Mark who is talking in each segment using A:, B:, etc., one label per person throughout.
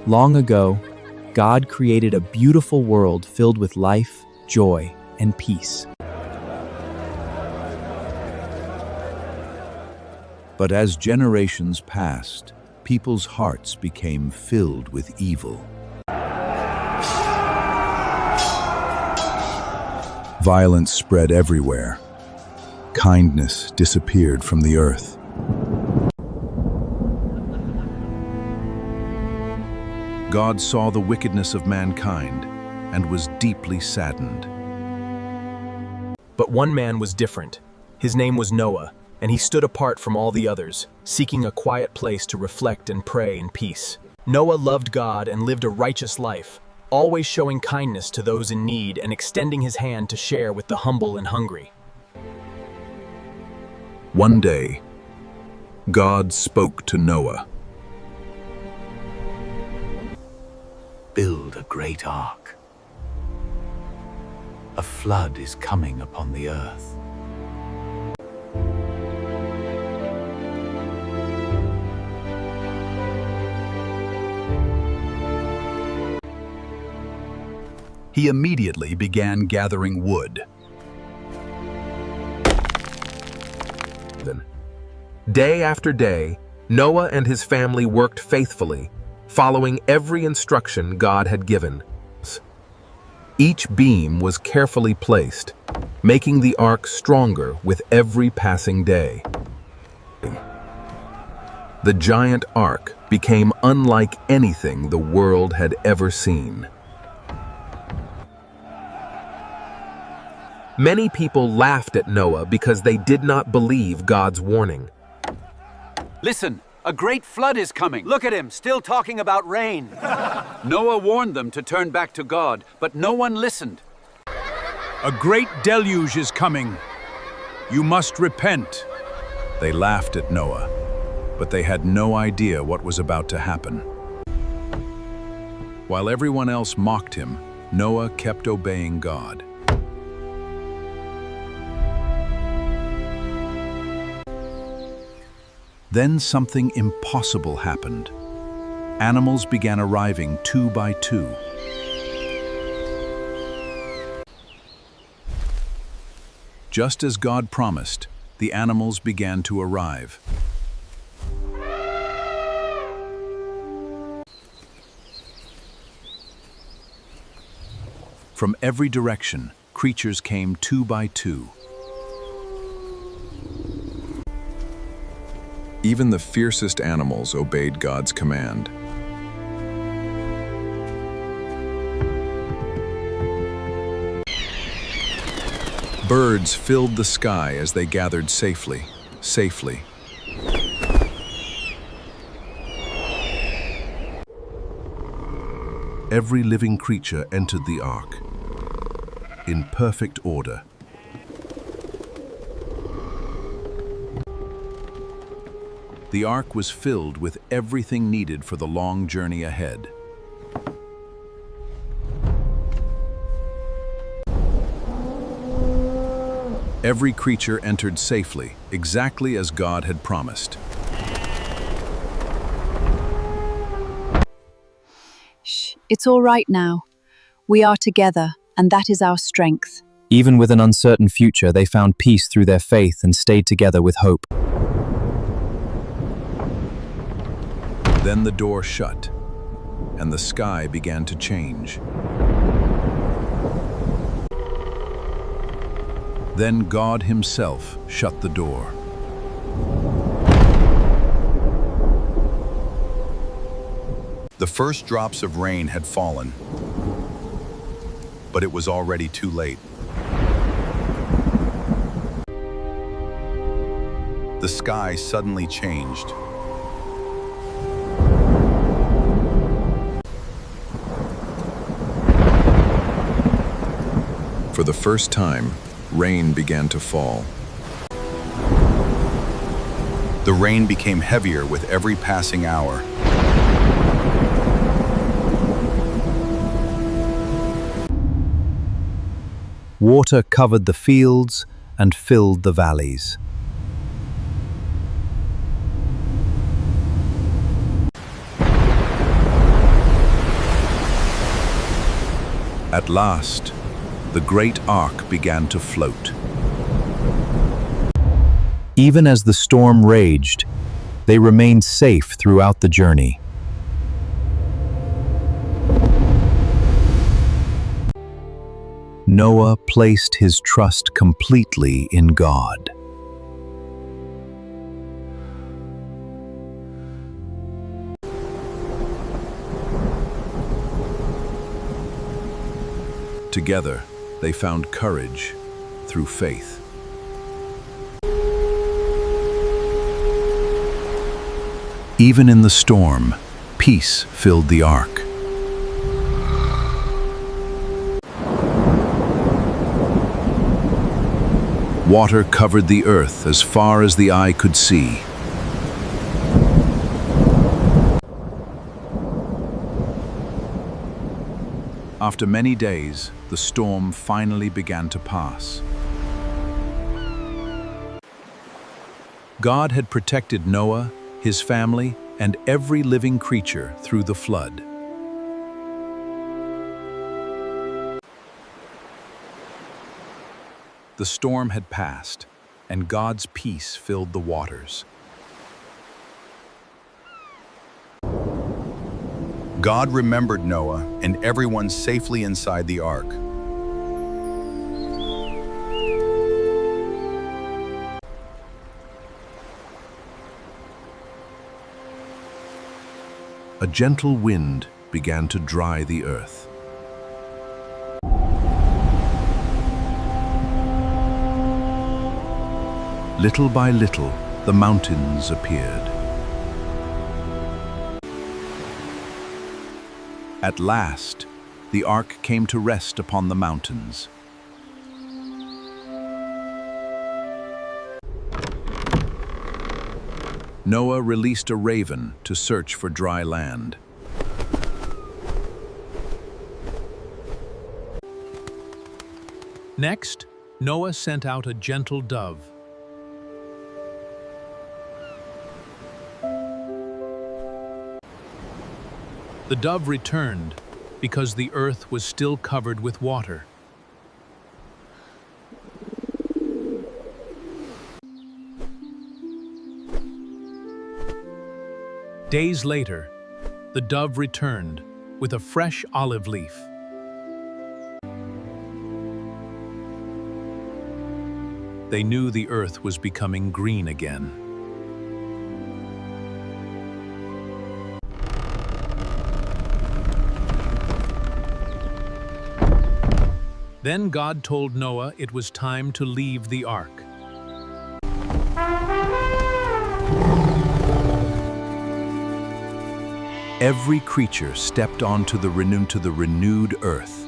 A: Long ago, God created a beautiful world filled with life, joy, and peace.
B: But as generations passed, people's hearts became filled with evil. Violence spread everywhere. Kindness disappeared from the earth. God saw the wickedness of mankind and was deeply saddened.
C: But one man was different. His name was Noah, and he stood apart from all the others, seeking a quiet place to reflect and pray in peace. Noah loved God and lived a righteous life, always showing kindness to those in need and extending his hand to share with the humble and hungry.
B: One day, God spoke to Noah.
D: Build a great ark. A flood is coming upon the earth.
B: He immediately began gathering wood.
E: Day after day, Noah and his family worked faithfully, following every instruction God had given. Each beam was carefully placed, making the ark stronger with every passing day. The giant ark became unlike anything the world had ever seen. Many people laughed at Noah because they did not believe God's warning.
F: Listen, a great flood is coming.
G: Look at him, still talking about rain.
F: Noah warned them to turn back to God, but no one listened.
B: A great deluge is coming. You must repent. They laughed at Noah, but they had no idea what was about to happen. While everyone else mocked him, Noah kept obeying God. Then something impossible happened. Animals began arriving two by two. Just as God promised, the animals began to arrive. From every direction, creatures came two by two. Even the fiercest animals obeyed God's command. Birds filled the sky as they gathered safely. Every living creature entered the ark in perfect order. The ark was filled with everything needed for the long journey ahead. Every creature entered safely, exactly as God had promised.
H: Shh, it's all right now. We are together, and that is our strength.
A: Even with an uncertain future, they found peace through their faith and stayed together with hope.
B: Then the door shut, and the sky began to change. Then God Himself shut the door. The first drops of rain had fallen, but it was already too late. The sky suddenly changed. For the first time, rain began to fall. The rain became heavier with every passing hour.
A: Water covered the fields and filled the valleys.
B: At last, the great ark began to float.
A: Even as the storm raged, they remained safe throughout the journey. Noah placed his trust completely in God.
B: Together, they found courage through faith. Even in the storm, peace filled the ark. Water covered the earth as far as the eye could see. After many days, the storm finally began to pass. God had protected Noah, his family, and every living creature through the flood. The storm had passed, and God's peace filled the waters.
I: God remembered Noah and everyone safely inside the ark.
B: A gentle wind began to dry the earth. Little by little, the mountains appeared. At last, the ark came to rest upon the mountains. Noah released a raven to search for dry land.
J: Next, Noah sent out a gentle dove. The dove returned because the earth was still covered with water. Days later, the dove returned with a fresh olive leaf. They knew the earth was becoming green again. Then God told Noah it was time to leave the ark.
B: Every creature stepped onto the renewed earth.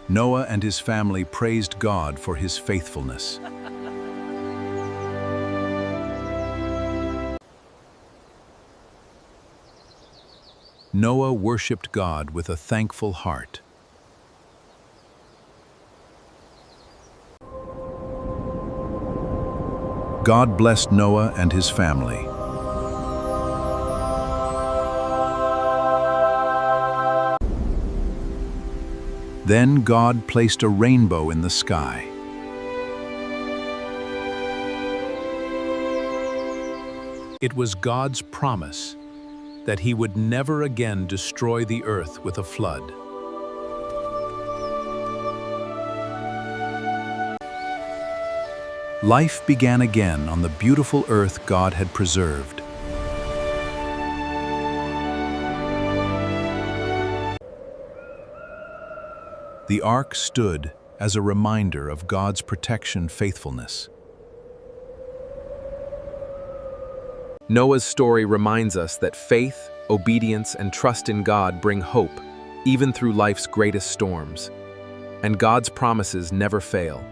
B: Noah and his family praised God for his faithfulness. Noah worshipped God with a thankful heart. God blessed Noah and his family. Then God placed a rainbow in the sky. It was God's promise that he would never again destroy the earth with a flood. Life began again on the beautiful earth God had preserved. The ark stood as a reminder of God's protection faithfulness.
E: Noah's story reminds us that faith, obedience, and trust in God bring hope, even through life's greatest storms. And God's promises never fail.